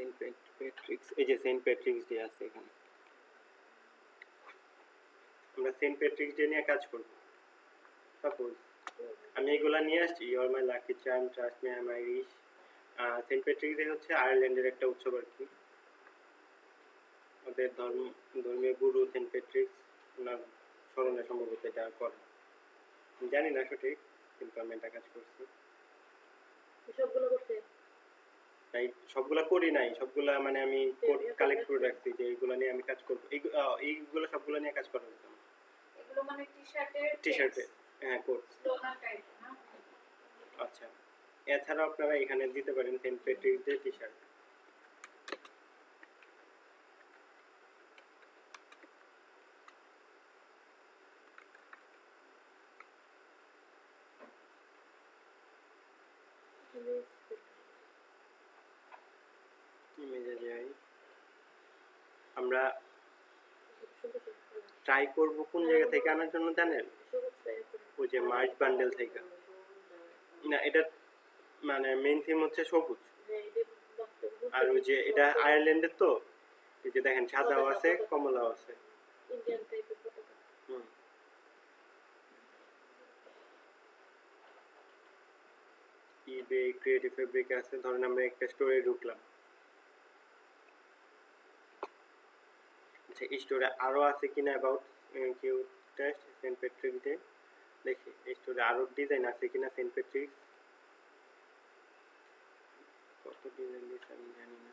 Saint Patrick's, এই যে Saint Patrick's day আছে এখানে, আমরা সেন্ট প্যাট্রিক্স ডে নিয়ে কাজ করব। সাপোজ আমি এগুলা নিয়ে আসছি, you are my lucky charm, trust me I am Irish. Saint Patrick's Day হচ্ছে আয়ারল্যান্ডের একটা উৎসব আর কি। ওদের ধর্মীয় গুরু সেন্ট প্যাট্রিক্স, ওনার স্মরণে সম্ভবত এটা করে, জানি না সঠিক, কিন্তু আমি এটা কাজ করছি। সবগুলো করছে? তাই সবগুলা করি নাই, সবগুলা মানে আমি কোড কালেক্ট করে রাখছি যে এইগুলা নিয়ে আমি কাজ করব। এইগুলো সবগুলা নিয়ে কাজ করা হচ্ছে। এগুলো মানে টি-শার্টে হ্যাঁ কোড স্লোগান টাইপ না? আচ্ছা, এছাড়া আপনারা এখানে দিতে পারেন সেন্ট প্যাট্রিক্স ডে টি-শার্ট। আমরা ট্রাই করব কোন জায়গা থেকে আনার জন্য জানেন? ওই যে মার্চ বান্ডেল থেকে। না, এটা মানে মেইন থিম হচ্ছে সবুজ, আর ওই যে এটা আয়ারল্যান্ডের তো, এই যে দেখেন সাদাও আছে কমলাও আছে, ইন্ডিয়ান টাইপের পতাকা। ইবে ক্রিয়েটিভ ফেব্রিক আছে। ধরেন আমরা একটা স্টোরে ঢুকলাম, আচ্ছা এই স্টোরে আরো আছে কিনা about cutest Saint Patrick's Day, দেখি এই স্টোরে আরো ডিজাইন আছে কিনা সেন্ট প্যাট্রিক্স। কত ডিজাইন দিয়েছে আমি জানি না,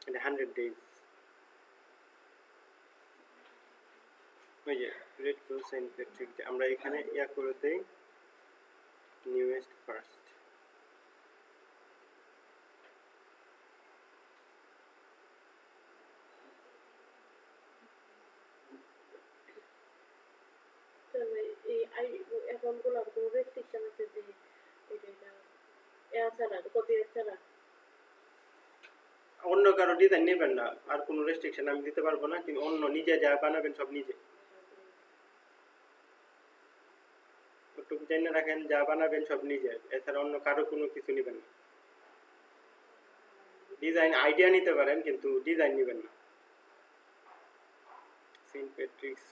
এটা 100 ডেজ। ওই যে red cross Saint Patrick Day, আমরা এখানে ইয়া করে দেই নিউয়েস্ট ফার্স্ট। এই অ্যাকাউন্টগুলো কোনো রেস্ট্রিকশন আছে যে এটা ছাড়া কপিরাইট ছাড়া অন্য কারো ডিজাইন নেবেন না, আর কোনো রেস্ট্রিকশন আমি দিতে পারবো না, কিন্তু অন্য নিজে যা বানাবেন সব নিজে একটু জেনে রাখেন, যা বানাবেন সব নিজে, এছাড়া অন্য কারো কোনো কিছু নেবেন না। ডিজাইন আইডিয়া নিতে পারেন কিন্তু ডিজাইন নেবেন না। সেন্ট প্যাট্রিক্স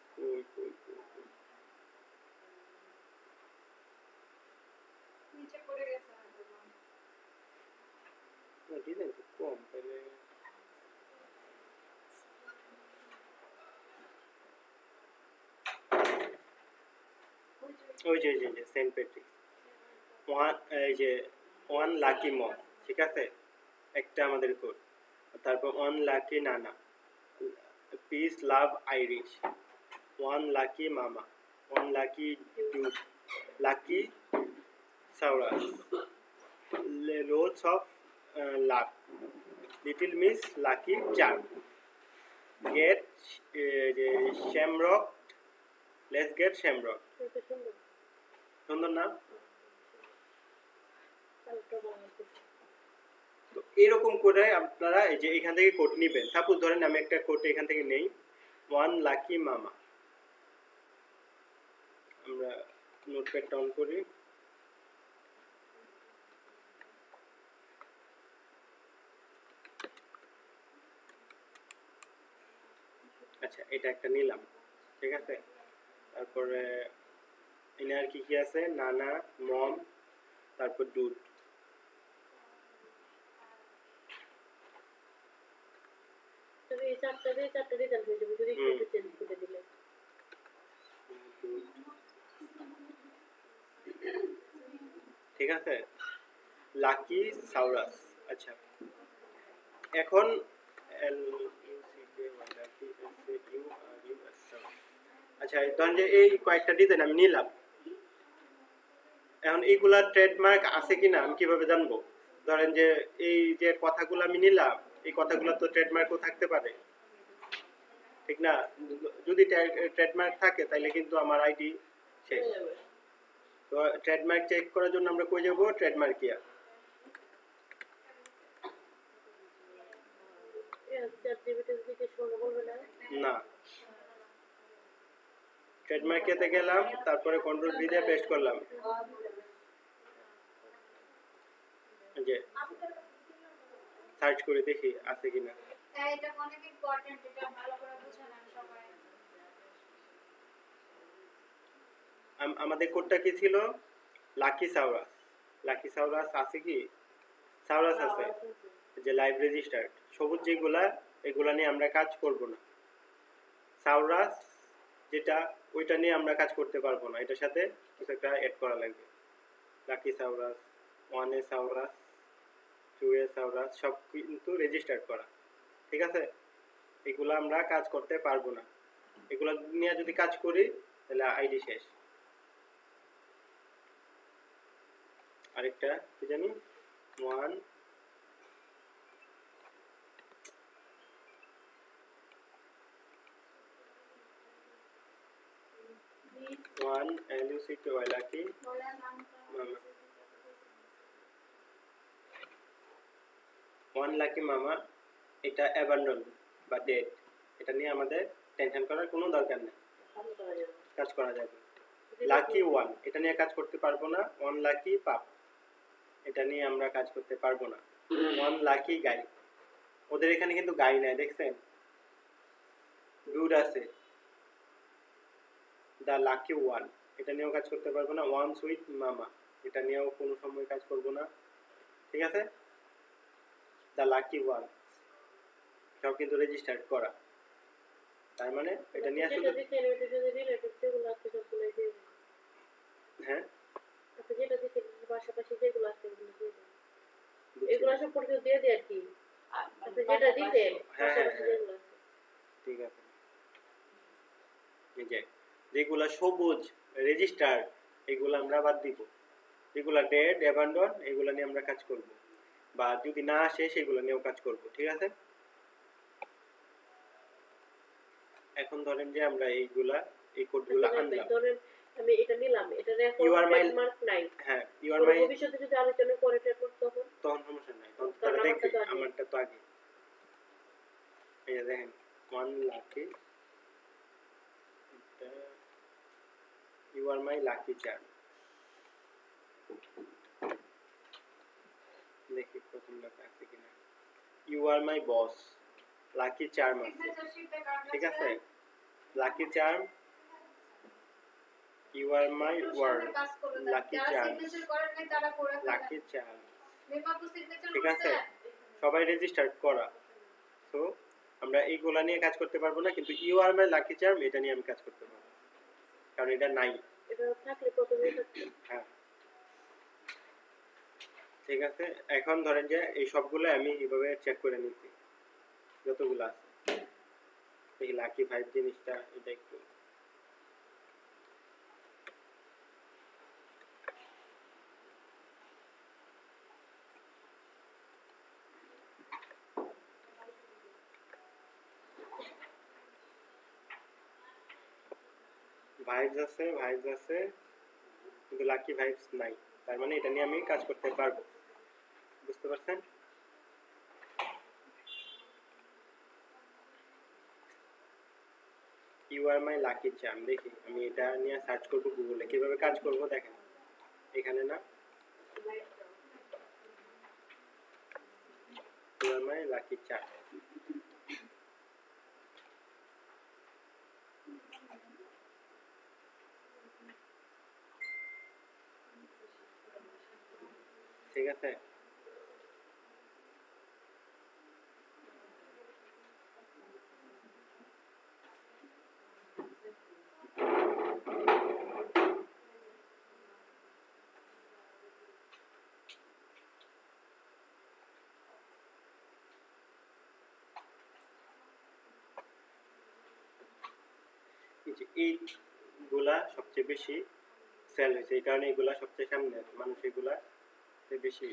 নিচে পড়ে গেছে না, ডিজাইন তো কম, তাহলে ওই যে সেন্ট প্যাট্রিক্স এই যে ওয়ান লাকি মম, ঠিক আছে, একটা আমাদের কোড, তারপর one lucky nana, peace love Irish, one lucky mama, one lucky dude, lucky saurus, loads of luck, little miss lucky charm, get shamrock, let's get shamrock. সুন্দর না? তো এরকম করে আপনারা এই যে এখান থেকে কোড নেবেন। সাপোজ ধরেন আমি একটা কোড এখান থেকে নেই, ওয়ান লাকি মামা। আমরা নোটপ্যাডটা অন করি, আচ্ছা এটা একটা নিলাম, ঠিক আছে। তারপরে এনে আর কি কি আছে, নানা, মম, তারপর দুধ। ঠিক আছে, লাকি সাউরাস। আচ্ছা এখন আচ্ছা ধরেন যে এই কয়েকটা ডিজাইন আমি নিলাম, এখন এইগুলা ট্রেডমার্ক আছে কিনা আমি কিভাবে জানবো? ধরেন যে এই যে কথাগুলো আমি নিলাম, এই কথাগুলো তো ট্রেডমার্কও থাকতে পারে, ঠিক না? যদি ট্রেডমার্ক থাকে তাহলে কিন্তু আমার আইডি শেষ। তো ট্রেডমার্ক চেক করার জন্য আমরা কই যাব? ট্রেডমার্ক ইয়া না, ট্রেডমার্কেতে গেলাম, তারপরে কন্ট্রোল ভি দিয়ে পেস্ট করলাম, যে সার্চ করে দেখি আছে কিনা। হ্যাঁ এটা অনেক ইম্পর্টেন্ট, এটা ভালো করে বুঝে নেন সবাই। আমাদের কোডটা কি ছিল? লাকি সাউরাস। লাকি সাউরাস আছে কি? সাউরাস আছে, যে লাইভ রেজিস্টার সবুজ যেগুলা, এগুলা নিয়ে আমরা কাজ করব না। সাউরাস যেটা, ওইটা নিয়ে আমরা কাজ করতে পারবো না, এটার সাথে কিছু একটা অ্যাড করা লাগবে। লাকি সাউরাস, 1A সাউরাস, 2A সাউরাস সব কিন্তু রেজিস্টার্ড করা, ঠিক আছে? এগুলো আমরা কাজ করতে পারবো না। এগুলো নিয়ে যদি কাজ করি তাহলে আইডি শেষ। আরেকটা কি জানি, 1 LUCKY লাকি বলেন নামটা। মামা। 1 লাকি মামা, এটা অ্যাবান্ডন বা ডেড, এটা নিয়ে আমাদের টেনশন করার কোনো দরকার নেই, কাজ করা যাবে। লাকি 1, এটা নিয়ে কাজ করতে পারবো না। 1 লাকি পাপ, এটা নিয়ে আমরা কাজ করতে পারবো না। 1 লাকি গাই, ওদের এখানে কিন্তু গাই নাই, দেখছেন? ডুড আছে। দ্য লাকি 1, এটা নিয়েও কাজ করতে পারবো না। 1 সুইট মামা, এটা নিয়েও কোনো সময় কাজ করবো না, ঠিক আছে? দ্য লাকি 1 সব কিন্তু রেজিস্টার্ড করা, তার মানে এটা নিয়ে শুধু হ্যাঁ যেটা দিতে পাশাপাশি যেগুলো আছে ওগুলো দিয়ে দেন। এগুলো সম্পর্কে দিয়ে দেয় আর কি, আপনি যেটা দিতেন পাশাপাশি যেগুলো আছে। ঠিক আছে, এই যে যেগুলা সবুজ রেজিস্টার্ড এগুলো আমরা বাদ দিব, যেগুলা ডেড অ্যাবান্ডন এগুলো নিয়ে আমরা কাজ করব, বা যদি না আসে সেগুলো নিয়েও কাজ করব, ঠিক আছে? এখন ধরেন যে আমরা এই কোডগুলো আনলাম, ধরেন আমি এটা নিলাম, এটার এখন ট্রেডমার্ক নাই, হ্যাঁ ইউ আর মাই, ভবিষ্যতে যদি আলোচনা করে ট্রেডমার্ক তখন সমস্যা নাই, তখন তারা দেখবে আমারটা তো আগে। এই যে দেখেন 1 lucky, you are my lucky charm, দেখি প্রথম লেখা আছে কিনা। You are my boss, lucky charm আছে, ঠিক আছে? Lucky charm, you are my word, lucky charm, lucky charm, ঠিক আছে? সবাই রেজিস্টার করা। তো আমরা এইগুলা নিয়ে কাজ করতে পারবো না, কিন্তু you are my lucky charm এটা নিয়ে আমি কাজ করতে পারবো, কারণ এটা নাই। এটা থাকলে প্রথমেই থাকতো। হ্যাঁ ঠিক আছে, এখন ধরেন যে এই সবগুলো আমি এইভাবে চেক করে নিচ্ছি যতগুলো আছে। এই লাকি 5 জিনিসটা, এটা একটু ভাইবস আছে কিন্তু লাকি ভাইবস নাই, তার মানে এটা নিয়ে আমি কাজ করতে পারবো, বুঝতে পারছেন? You are my lucky charm, দেখি আমি এটা নিয়ে সার্চ করবো গুগলে, কিভাবে কাজ করব দেখেন। এখানে না, you are my lucky charm, ঠিক আছে? এইগুলা সবচেয়ে বেশি সেল হয়েছে, এই কারণে এগুলা সবচেয়ে সামনে আছে, মানুষ এগুলা বেশি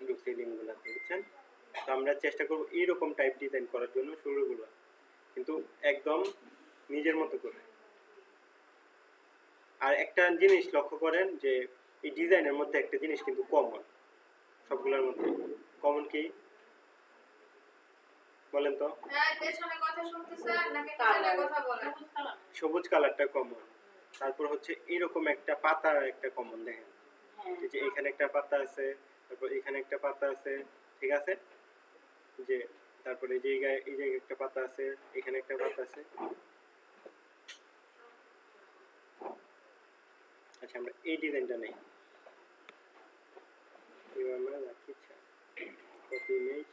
ঢুকছে লিঙ্কগুলাতে, বুঝছেন? তো আমরা চেষ্টা করবো এইরকম টাইপ ডিজাইন করার জন্য শুরুগুলো, কিন্তু একদম নিজের মতো করে। আর একটা জিনিস লক্ষ্য করেন যে এই ডিজাইনের মধ্যে একটা জিনিস কিন্তু কমন, সবগুলোর মধ্যে কমন কি বলেন তো? সবুজ কালারটা কমন, তারপর হচ্ছে এরকম একটা পাতার একটা কমন, দেখেন এই যে এখানে একটা পাতা আছে, তারপর এখানে একটা পাতা আছে, ঠিক আছে? যে তারপরে এই জায়গায় একটা পাতা আছে, এখানে একটা পাতা আছে। আচ্ছা আমরা এই ডিজাইনটা নেই, এবার আমরা রাখি কপি ইমেজ।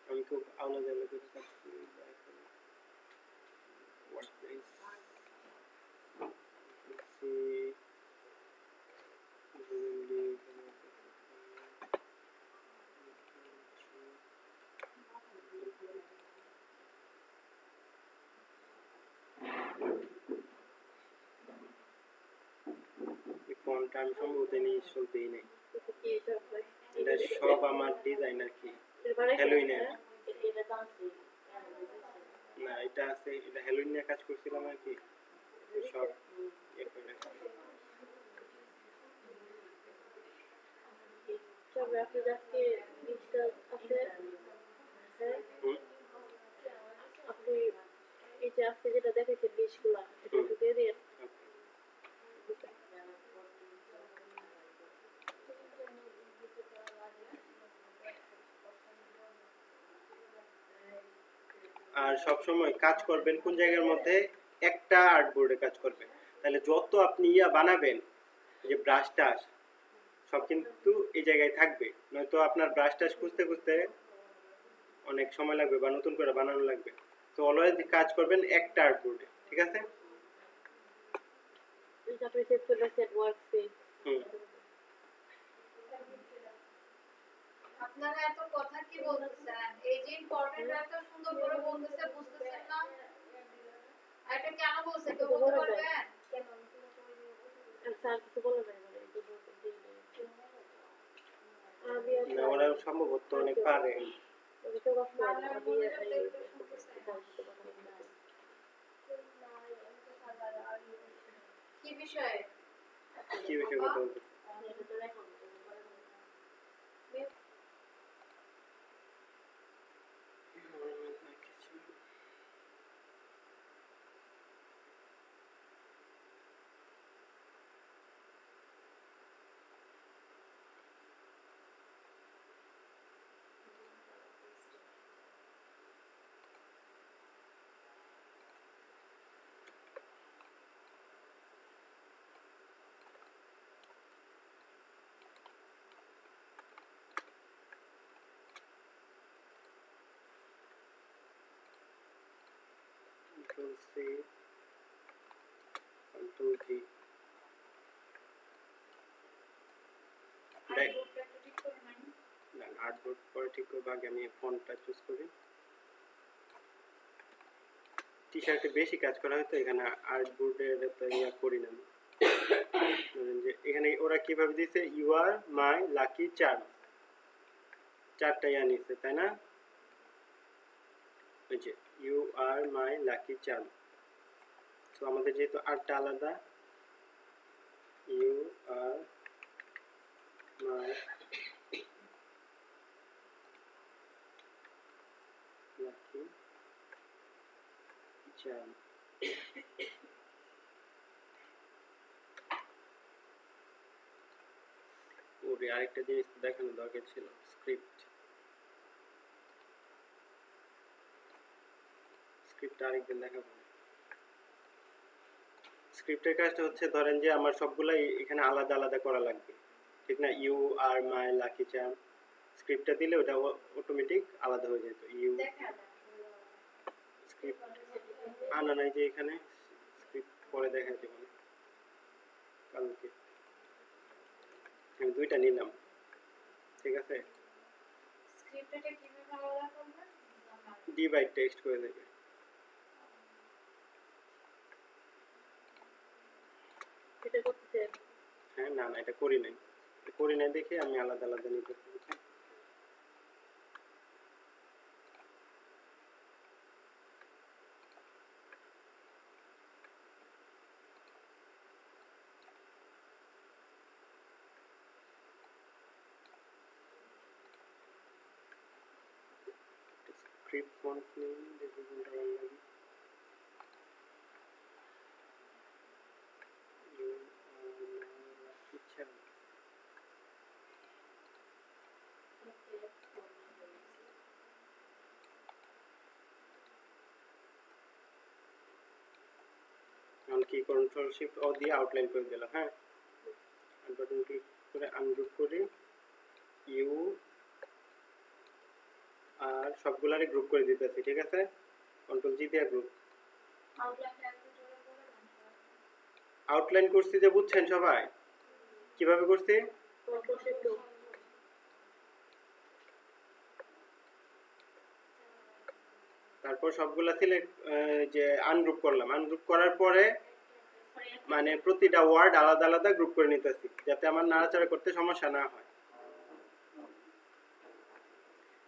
আমি খুব আলাদা আলাদা করে কাজ করি এখন। What is ফন্টটা আমি সম্ভবত ইনস্টল দিই নাই। এটা সব আমার ডিজাইন আর কি, হ্যালোইনে না এটা আছে, এটা হ্যালোইন নিয়ে কাজ করছিলাম আর কি, সব ইয়ে করে রাখছি। তবে আপনি আজকে লিস্টটা আছে, হ্যাঁ আপনি এই যে আজকে যেটা দেখেছেন লিস্টগুলা এটা একটু দিয়ে দিন। আর সব সময় কাজ করবেন কোন জায়গার মধ্যে, একটা আর্টবোর্ডে কাজ করবেন, তাহলে যত আপনি বানাবেন যে ব্রাশ টাশ সব কিন্তু এই জায়গায় থাকবে, নয়তো আপনার ব্রাশ টাশ খুঁজতে খুঁজতে অনেক সময় লাগবে বা নতুন করে বানানো লাগবে। তো অলওয়েজ কাজ করবেন একটা আর্টবোর্ডে, ঠিক আছে? এটা আপনি সেভ করে রাখছেন ওয়ার্কস্পেস। আপনারা এত কথা কি বলতেছেন? এই যে ইম্পর্টেন্ট এত সুন্দর করে বলতেছে, বুঝতেছেন না? এটা কেন বলছে তো বলতে পারবেন? স্যার কিছু বলে নাই মানে না ওরা সম্ভবত অনেক পারে। কি বিষয়ে? কি বিষয়ে কথা বলতে? Control C, Control V। Artboard পরে ঠিক করবো, আগে আমি ফন্টটা চুজ করি। টি শার্টে বেশি কাজ করা হয় তো এখানে আর্টবোর্ডের তো ইয়া করি না। ধরেন যে এখানে ওরা কিভাবে দিয়েছে, you are my lucky charm, চারটা ইয়া নিচ্ছে তাই না? ওই যে you are my lucky charm. তো আমাদের যেহেতু আর্টটা আলাদা, you are my lucky charm. ওরে আরেকটা জিনিস দেখানো দরকার ছিল, স্ক্রিপ্ট। স্ক্রিপ্টটা আরেকদিন দেখাবো। স্ক্রিপ্টের কাজটা হচ্ছে ধরেন যে আমার সবগুলাই এখানে আলাদা আলাদা করা লাগবে, ঠিক না? You are my lucky charm স্ক্রিপ্টটা দিলে ওটা অটোমেটিক আলাদা হয়ে যেত। ইউ স্ক্রিপ্ট আনা নাই যে এখানে, স্ক্রিপ্ট পরে দেখা যাবে কালকে। আমি দুইটা নিলাম, ঠিক আছে? স্ক্রিপ্টটা কিভাবে আলাদা করবেন? ডিভাইড টেক্সট করে দেবে। এটা করতেছে হ্যাঁ না না এটা করি নাই দেখে আমি আলাদা আলাদা নিতে পারছি। স্ক্রিপ্ট ফন্ট নেই, দেখি কোনটা ভালো লাগে। কি কন্ট্রোল শিফট ও দিয়ে আউটলাইন করে দিলাম। হ্যাঁ, বাটন ক্লিক করে আনগ্রুপ করি, ইউ আর সবগুলারই গ্রুপ করে দিতেছি। ঠিক আছে, কন্ট্রোল জি দিয়ে গ্রুপ আউটলাইনটা একটু জোরে বলে দেন। আউটলাইন করছি যে, বুঝছেন সবাই কিভাবে করছি? কন্ট্রোল শিফট তারপর সবগুলা সিলেক্ট যে আনগ্রুপ করলাম, আনগ্রুপ করার পরে মানে প্রতিটা ওয়ার্ড আলাদা আলাদা গ্রুপ করে নিতেছি যাতে আমার নাড়াচাড়া করতে সমস্যা না হয়।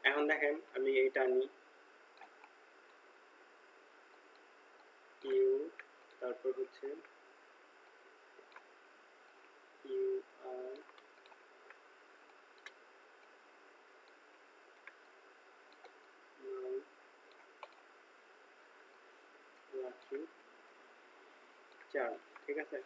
এখন দেখেন আমি এইটা আনি, ইউ তারপর হচ্ছে ইউ আর রাখি 4। ঠিক আছে,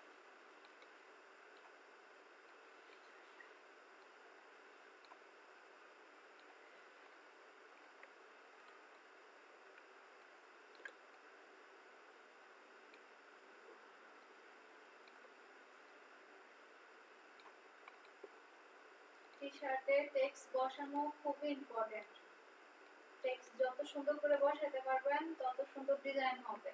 টি-শার্টে টেক্সট বসানো খুবই ইম্পর্টেন্ট। টেক্সট যত সুন্দর করে বসাতে পারবেন তত সুন্দর ডিজাইন হবে।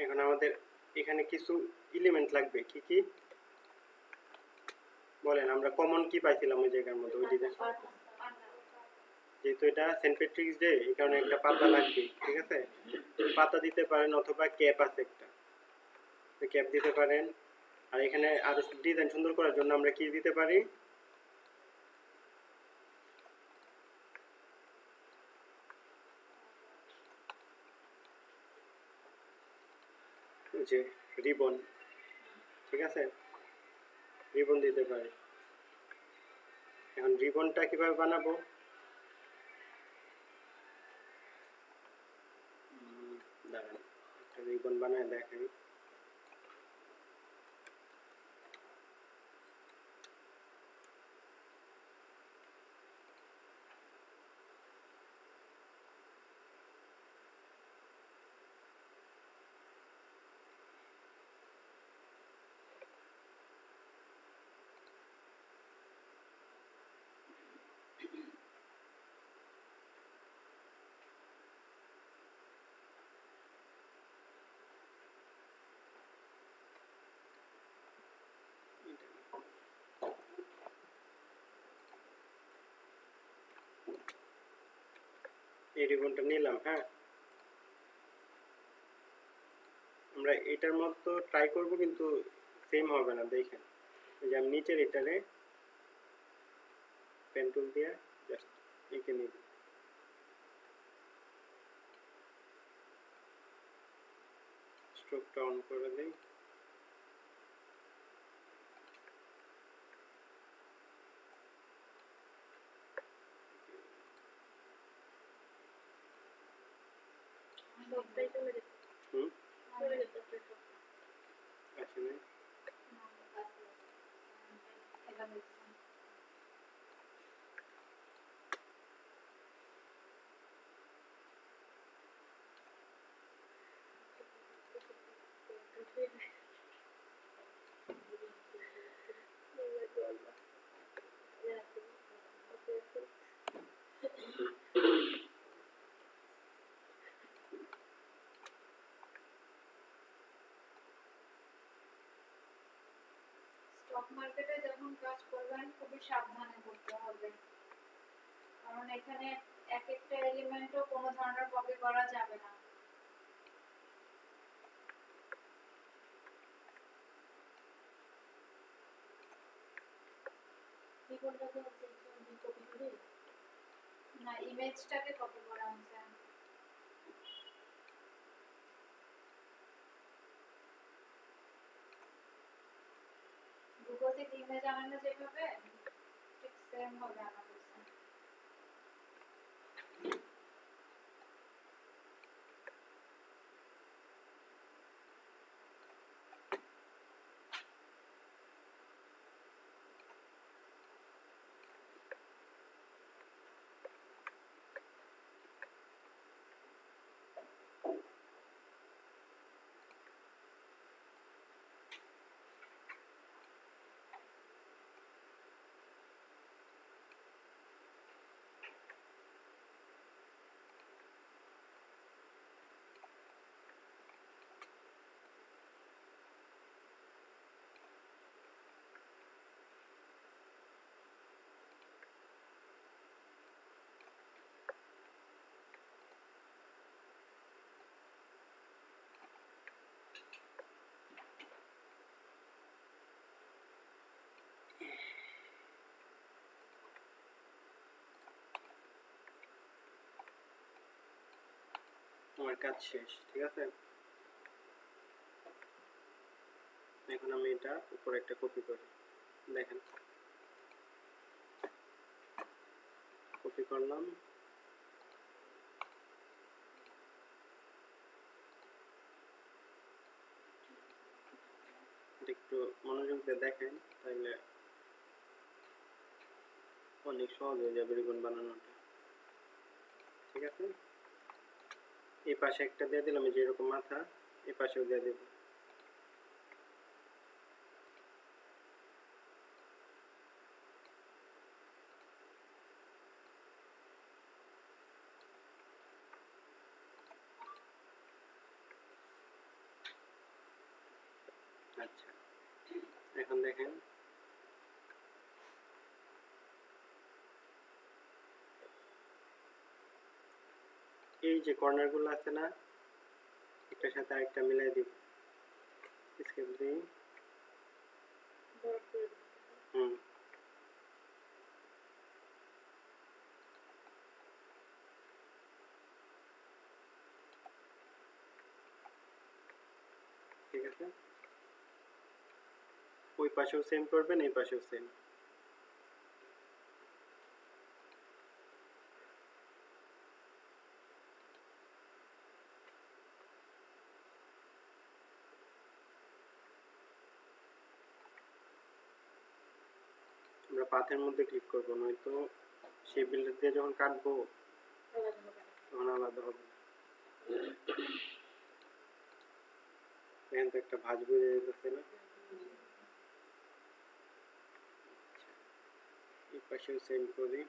এখন আমাদের এখানে কিছু এলিমেন্ট লাগবে। কি কি বলেন? আমরা কমন কি পাইছিলাম ওই জায়গার মধ্যে ওই ডিজাইন? যেহেতু এটা সেন্ট প্যাট্রিকস ডে, এই কারণে একটা পাতা লাগবে। ঠিক আছে, পাতা দিতে পারেন অথবা ক্যাপ আছে একটা, ক্যাপ দিতে পারেন। আর এখানে আরো ডিজাইন সুন্দর করার জন্য আমরা কি দিতে পারি? যে রিবন। ঠিক আছে, রিবন দিতে পারি। এখন রিবনটা কিভাবে বানাবো? দাঁড়ান, একটা রিবন বানায় দেখাই। এই রিবনটা নিলাম। হ্যাঁ, আমরা এটার মতো ট্রাই করব, কিন্তু সেম হবে না। দেখেন, এই যে আমি নিচের এটারে পেন টুল দিয়ে জাস্ট এঁকে নিব। স্ট্রোকটা অন করে দিই। সবটাই চলে গেছে। চলে গেছে আপনার সব। আসলে এটা দেখছেন। স্টক মার্কেটে যখন কাজ করবেন খুবই সাবধানে করতে হবে, কারণ এখানে এক একটা এলিমেন্টও কোনো ধরনের কপি করা যাবে না। না, ইমেজটাকে কপি করা হচ্ছে। গুগল থেকে ইমেজ আনানো যেভাবে ঠিক সেম ভাবে আনা হয়েছে। আমার কাজ শেষ, ঠিক আছে। এখন আমি এটা উপরে একটা কপি করি, দেখেন কপি করলাম, একটু মনোযোগ দিয়ে দেখেন তাহলে অনেক সহজ হয়ে যাবে রিবন বানানোটা, ঠিক আছে। এই পাশে একটা দিয়ে দিলাম, যেরকম মাথা এই পাশেও দিয়ে দেব। আচ্ছা, এখন দেখেন এই যে কর্নার গুলো আছে না, একটার সাথে আরেকটা মিলাই দিব, স্কেল দিই। হুম, ঠিক আছে। ওই পাশেও সেম করবেন, এই পাশেও সেম। আমরা পাথের মধ্যে ক্লিক করবো, নয়তো সেই বিল্ডার দিয়ে যখন কাটবো তখন আলাদা হবে। এখান থেকে একটা ভাঁজ বোঝা যেতেছে না। এই পাশেও সেম করি।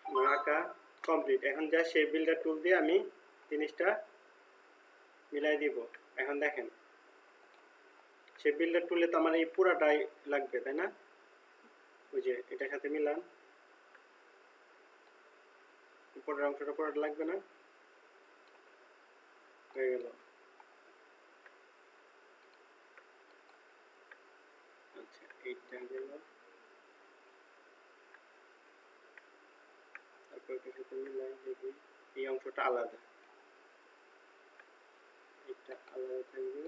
আমার আঁকা কমপ্লিট। এখন যা শেপ বিল্ডার টুল দিয়ে আমি জিনিসটা মিলাই দিব। এখন দেখেন শেপ বিল্ডার টুলে তো আমার এই পুরাটাই লাগবে, তাই না? ওই যে এটার সাথে মিলান, উপরের অংশটা পুরাটা লাগবে না? হয়ে গেল। আচ্ছা, এইটা গেল, তারপর এটার সাথে মিলাই দেখি এই অংশটা আলাদা, এটা আলাদা থাকবে,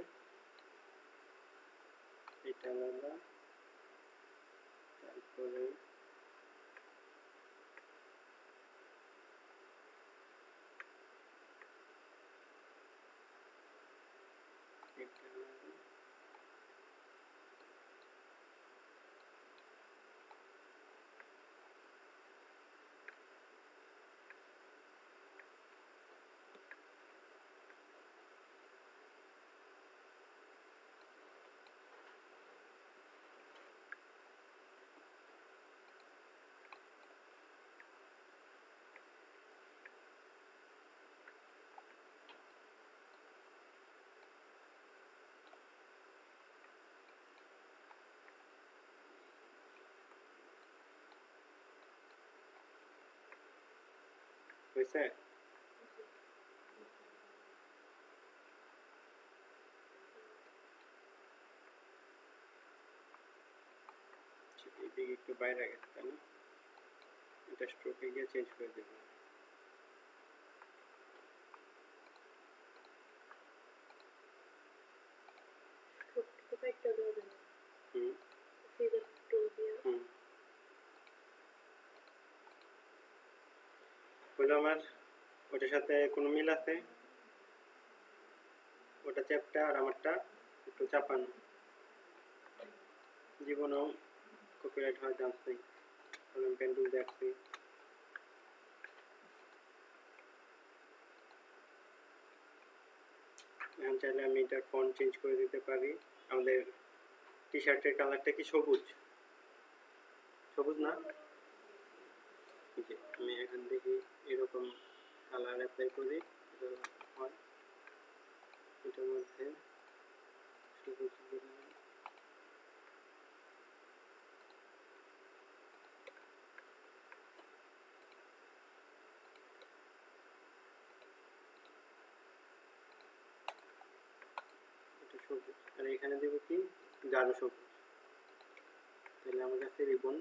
এটা আলাদা, তারপরে এটা আলাদা। হয়েছে? এদিকে একটু বাইরে গেছে, তাই না? এটা স্ট্রোকে গিয়ে চেঞ্জ করে দেবো। হুম হুম, হলো আমার ওটার সাথে কোনো মিল আছে? ওটা চ্যাপটা আর আমারটা একটু চাপানো। জীবনেও কপিরাইট হওয়ার চান্স নেই, কারণ পেন্টুল দেখছি। এখন চাইলে আমি এটার ফন্ট চেঞ্জ করে দিতে পারি। আমাদের টি শার্টের কালারটা কি সবুজ? সবুজ না? আমি এখান থেকে এরকম কালার অ্যাপ্লাই করি, হয় এটার মধ্যে সবুজ দিলাম। এটা সবুজ, আর এখানে দেবো কি গাঢ় সবুজ। তাহলে আমার কাছে রিবন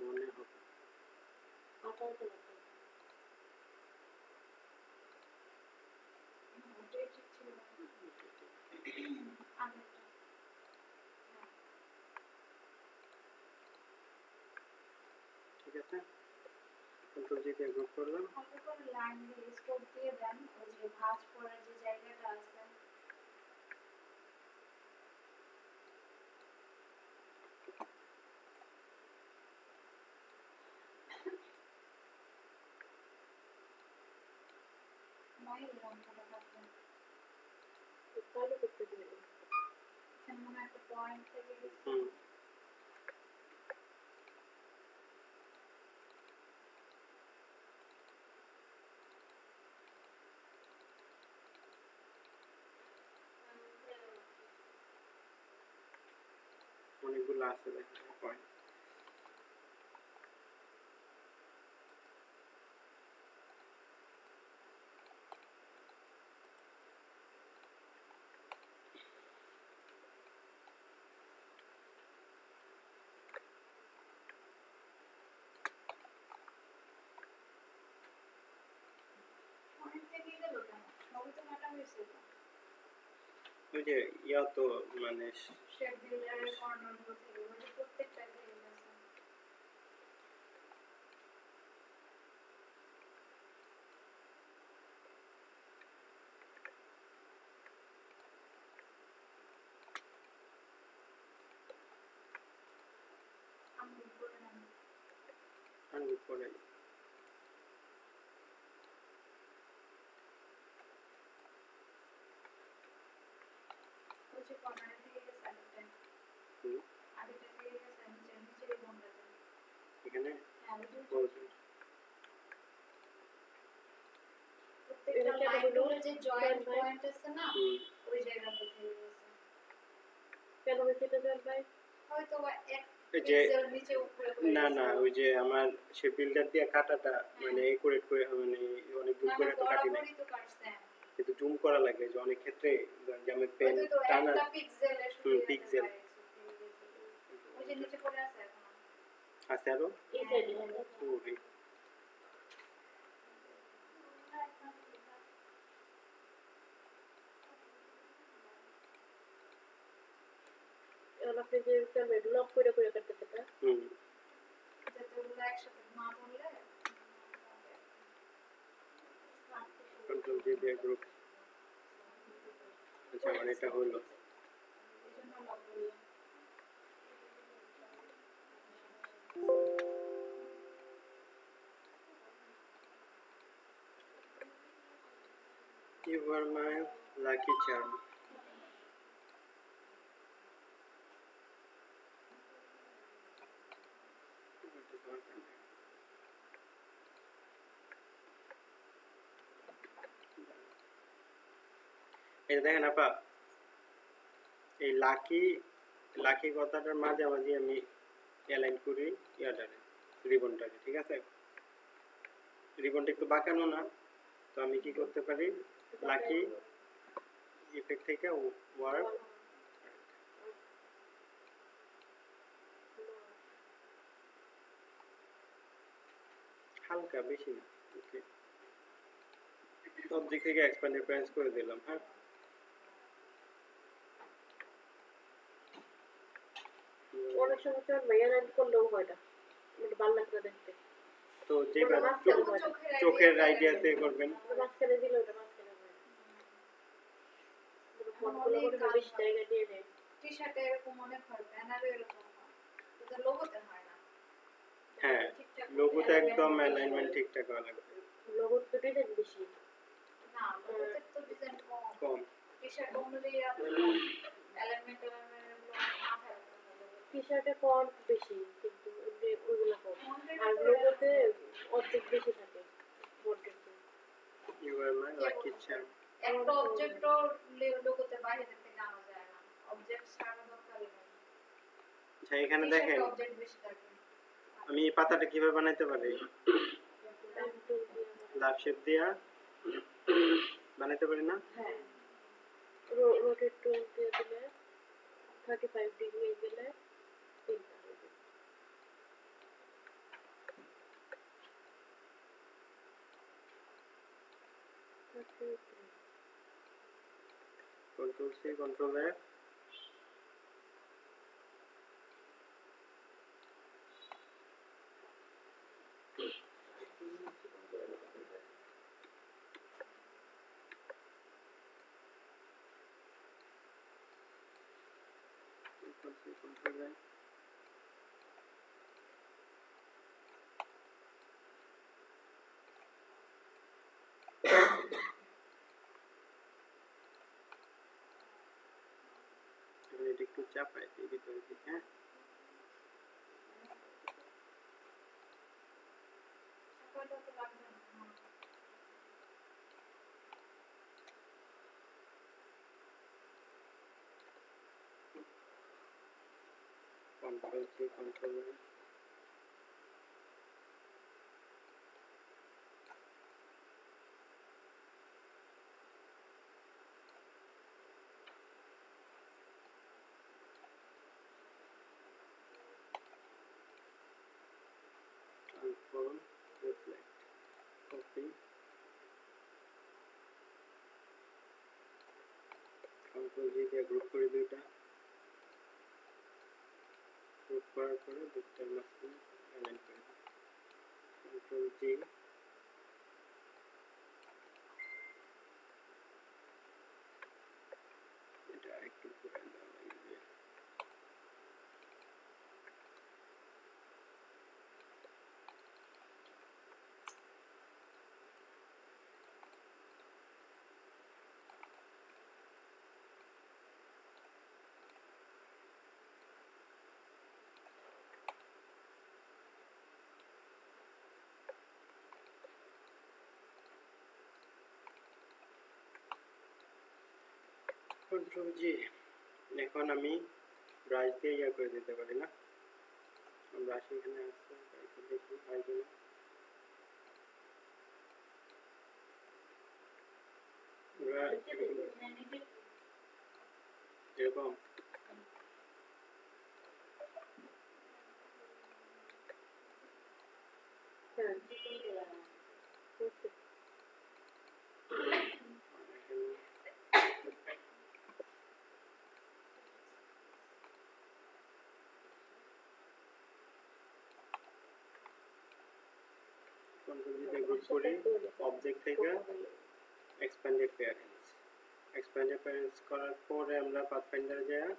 মনে হবে। ওটাই ঠিক ছিল আগেরটা। ঠিক আছে, কন্ট্রোল জি দিয়ে গ্রুপ করলাম। অল্প করে লাইন দিয়ে স্ট্রোক দিয়ে দেন, ওই যে ভাঁজ পড়ার যে জায়গাটা আছে। মাইল রংটা থাকবেন কালো করতে দিবেন। মনে একটা পয়েন্ট থেকে গেছে। অনেকগুলো আছে দেখেন পয়েন্ট। পয়েন্ট থেকে গেল কেন? সবই তো কাটা হয়েছিল। ওই যে ইয়া তো মানে শেপ বিল্ডারের কর্নারগুলো থেকে ওই যে প্রত্যেকটা থেকে গেছে। আমি করে নেন আনগুড করে ওই যে কর্নার থেকে গেছে আগেরটা থেকে গেছে নিচে এই বনটাতে। এখানে হ্যাঁ ওই যে এটা প্রত্যেকটা কেন লাইন হলো? টুলে যে জয়েন্ট ভাই? পয়েন্ট আছে না, ওই জায়গাটা থেকে গেছে। কেন হয়েছে এটা জান ভাই? হয়তো বা এক এই যে পিক্সেল নিচে উপরে হয়ে না না গেছে। ওই যে আমার সে বিল্ডার দিয়ে কাটাটা মানে একুরেট করে মানে অনেক দূর না করে তো কাটি নাই, বরাবরই তো কাটছেন। কিন্তু জুম করা লাগে যে অনেক ক্ষেত্রে যে আমি পেন হয়তো তো টানা একটা পিক্সেলে শুকিয়ে যেতে পিক্সেল পারে। ওই যে নিচে পড়ে আছে এখন। আছে আরো এই সাইডে ওরে এখন আপনি যে চলবে লক করে কাটতে পারতা। যাতে ওগুলো একসাথে না পড়লে কন্ট্রোল জি দিয়ে গ্রুপ। আচ্ছা মানে এটা হলো এজন্য লক করলাম। You were my lucky charm. এই দেখেন আপা, এই লাকি লাকি কথাটার মাঝামাঝি আমি অ্যালাইন করি ইয়াটারে রিবনটাকে, ঠিক আছে? রিবনটা একটু বাঁকানো না, তো আমি কি করতে পারি লাকি ইফেক্ট থেকে ওয়ার্ক হালকা, বেশি না, ওকে অবজেক্ট থেকে এক্সপ্যান্ড অ্যাপিয়ারেন্স করে দিলাম। হ্যাঁ অনেক সময় চল ভাইয়া রাইড করলেও হয় না, মানে ভালো লাগবে দেখতে। তো যেভাবে চোখের আইডিয়াতে করবেন। মাঝখানে দিলে ওটা মাঝখানে হয় না। ফোনগুলো করে বেশি জায়গা দিয়ে দেয়। টি শার্টে এরকম অনেক হয়, ব্যানারে এরকম হয়, কিন্তু লোগোতে হয় না। হ্যাঁ লোগোতে একদম অ্যালাইনমেন্ট ঠিকঠাক হওয়া লাগবে। লোগো তো ডিজাইন বেশি। না লোগোতে তো ডিজাইন কম কম টি-শার্ট অনুযায়ী আপনার এলিমেন্ট মাথায় রাখতে হবে টি-শার্টে ফন্ট বেশি কিন্তু এমনি ওইগুলো কম আর লোগোতে অর্ধেক বেশি থাকে ফন্টের চেয়ে। You are my lucky charm একটা অবজেক্টও লোগোতে বাইরে থেকে আনা যায় না অবজেক্ট ছাড়া দরকারই নেই আচ্ছা এখানে দেখেন অবজেক্ট বেশি থাকে আমি এই পাতাটা কিভাবে বানাইতে পারি লাভ শেপ দিয়া বানাইতে পারি না হ্যাঁ রোটেট টুল দিয়ে দিলে 35 ডিগ্রি গেলে তিনটা হয়ে যাবে control C control F control F এটা একটু চাপাই দিই ভিতরে দিকে হ্যাঁ কয়টা তো লাগবে না control C control F transform reflect copy control G দিয়ে গ্রুপ করে দুইটা গ্রুপ করার পরে দুইটার মাঝখানে অ্যালাইন করে দিই control G এটা একটু ঘুরাই দেওয়া লাগবে কন্ট্রোল জি এখন আমি ব্রাশ দিয়ে ইয়া করে দিতে পারি না ব্রাশ এখানে আছে একটু দেখি হয় কিনা এরকম হ্যাঁ কন্ট্রোল জি দিয়ে গ্রুপ করে অবজেক্ট থেকে এক্সপ্যান্ডেড প্যারেন্টস করার পরে আমরা পাথফাইন্ডারে যায়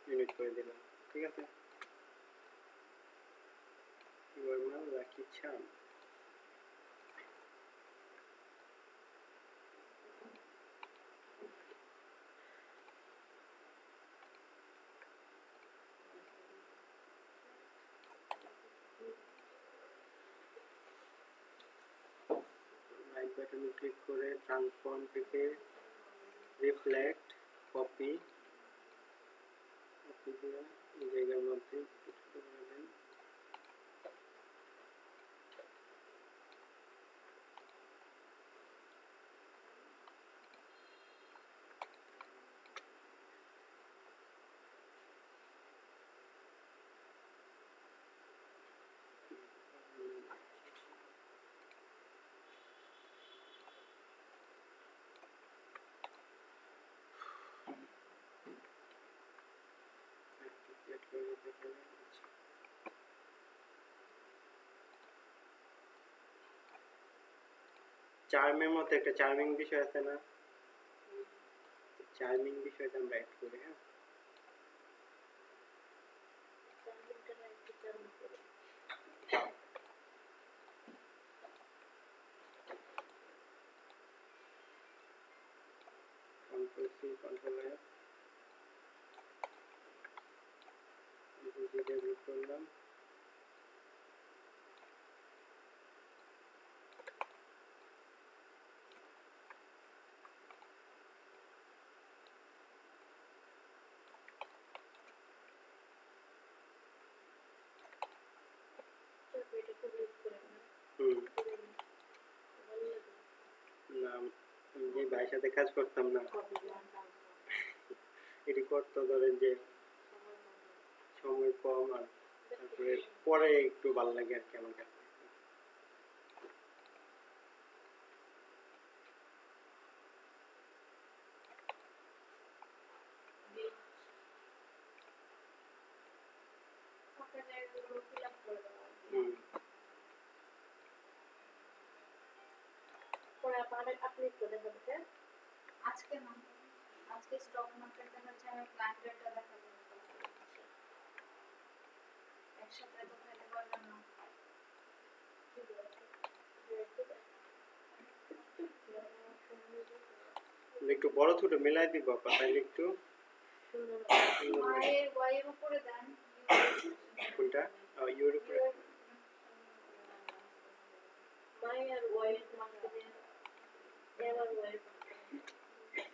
ইউনিট করে দিলাম ঠিক আছে you are my lucky charm right বাটনে ক্লিক করে ট্রান্সফর্ম থেকে রিফ্লেক্ট কপি দিয়ে এই জায়গার মধ্যে একটু ছোট করে দেন চার্মের মধ্যে একটা চার্মিং বিষয় আছে না চার্মিং বিষয়টা আমরা অ্যাড করি হ্যাঁ কাজ করতাম না, এটি করতো ধরেন যে সময় কম, আর তারপরে পরে একটু ভালো লাগে আর কি আমার কাছে। আপনি তো দেখাবেন আজকে না, আজকে স্টক মার্কেট দেখাচ্ছে, আমি ক্লায়েন্টেরটা দেখাবো। একসাথে তো খাইতে পারবেন না। একটু বড় ছোট মিলাই দিব তাইলে একটু। ওয়াইয়ের উপরে দেন। কোনটা? ইউর উপরে। মায়ের ওয়াইয়ের মাঝখানে এবার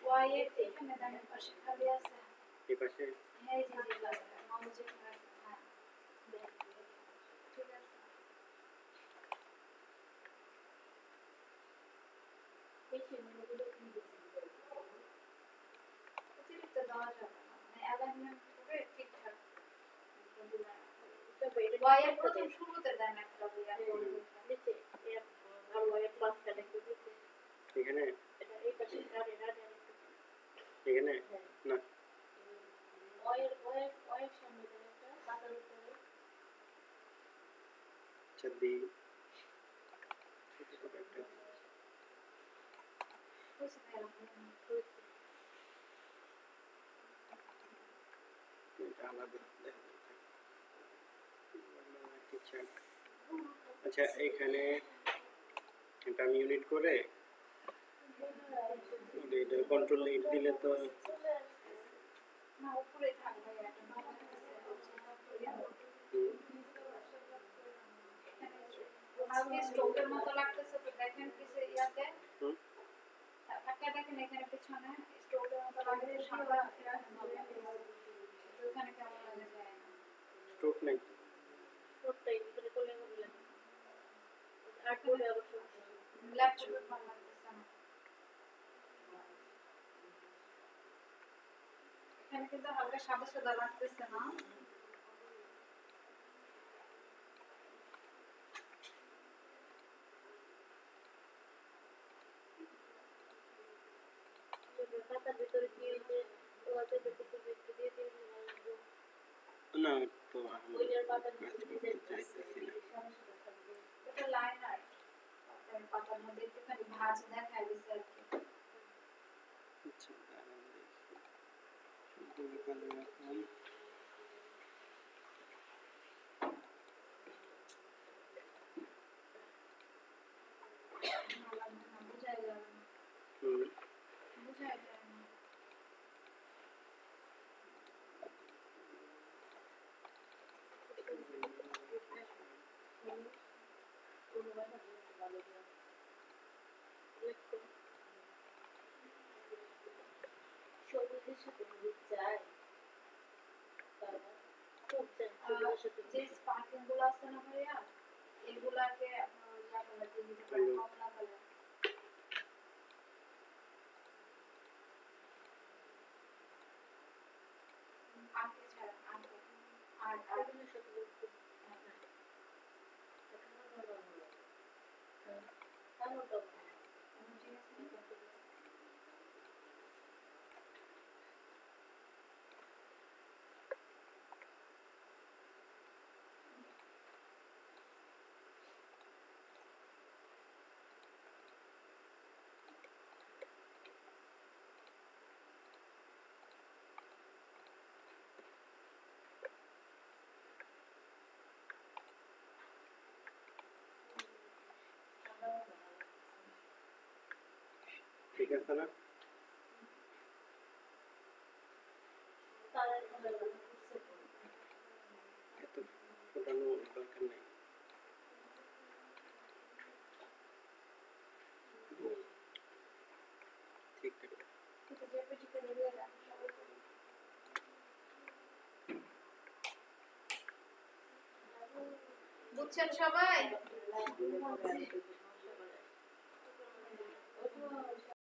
ওয়াইয়ের এখানে দেন, পাশে খালি আছে। এই পাশে? হ্যাঁ, জি জি, মাউজে হ্যাঁ। ঠিক আছে। অতিরিক্ত দেওয়া যাবে না, মানে অ্যালাইনমেন্ট করে ঠিকঠাক। ওয়াইয়ের প্রথম শুরুতে দেন একটা বইয়া নিচে আর ওয়াইয়ের মাঝখানে একটু দিতে এখানে এটা এই পাশে রাডে এখানে না ওয়াইয়ের সামনে দেন একটা পাতার উপরে আচ্ছা দি ছোট ছোট একটা হয়েছে ভাই, এটা আলাদা দেখা যাচ্ছে। আচ্ছা এখানে এটা আমি ইউনিট করে এটা কন্ট্রোল লিড দিলে তো না উপরে থাকবে একটা আপনি স্টোকের মতো লাগতেছে তো দেখেন কিছু ইয়াতে টাকা দেখেন এখানে পিছনে স্টোকের মতো লাগে, সামনে ওখানে কেমন লাগে যায় না, স্ট্রোক নেই প্রত্যেক ভিতরে কোলে বললেন আর কোলে অবশ্য ল্যাপটপে ভালো লাগতেছে না। এখানে কিন্তু হালকা সাদা সাদা লাগতেছে না। পাতার ভিতরে কি হয়েছে ওয়াতে কিছু একটু দিয়ে দিয়ে না তো ওইটার পাতার ভিতরে ডিজাইন চাইতেছি না। এটা লাইনার পাতার মধ্যে একটুখানি ভাঁজ দেখায় দিচ্ছে আর কি। আচ্ছা দাঁড়ান দেখি সম্পূর্ণ কালো রাখলাম। না লাগবে না, বোঝাই যাবে না, বোঝাই যায় না। সবুজের সাথে যায় খুব সবুজের সাথে যে স্পার্কিং গুলো আছে না ভাইয়া, এগুলাকে আপনার ইয়া কালার দিয়ে দিতে পারেন, কমলা কালার। আঁকে ছাড়া আঁকে আর আগুনের সাথে ঠিক আছে না? এত ফোটানো দরকার নেই। ঠিক আছে বুঝছেন সবাই?